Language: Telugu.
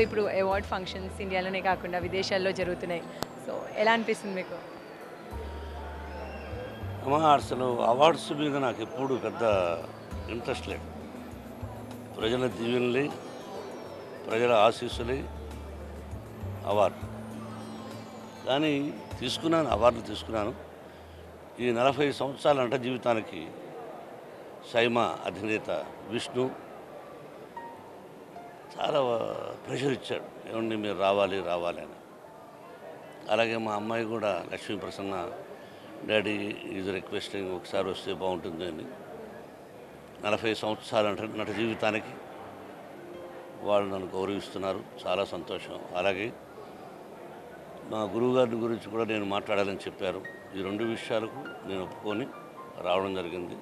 ఇప్పుడు అవార్డ్ ఫంక్షన్స్ ఇండియాలోనే కాకుండా విదేశాల్లో జరుగుతున్నాయి. సో ఎలా అనిపిస్తుంది మీకు? అసలు అవార్డ్స్ మీద నాకు ఎప్పుడు పెద్ద ఇంట్రెస్ట్ లేదు. ప్రజల దీవెనలే, ప్రజల ఆశీస్సులే అవార్డు. కానీ అవార్డులు తీసుకున్నాను. ఈ 40 సంవత్సరాల నట జీవితానికి సైమా అధినేత విష్ణు చాలా ప్రెషర్ ఇచ్చాడు, ఏమండి మీరు రావాలి అని. అలాగే మా అమ్మాయి కూడా Lakshmi Prasanna, daddy is requesting ఒకసారి వస్తే బాగుంటుంది అని. 40 సంవత్సరాల నట జీవితానికి వాళ్ళు నన్ను గౌరవిస్తున్నారు, చాలా సంతోషం. అలాగే మా గురువుగారి గురించి కూడా నేను మాట్లాడాలని చెప్పారు. ఈ 2 విషయాలకు నేను ఒప్పుకొని రావడం జరిగింది.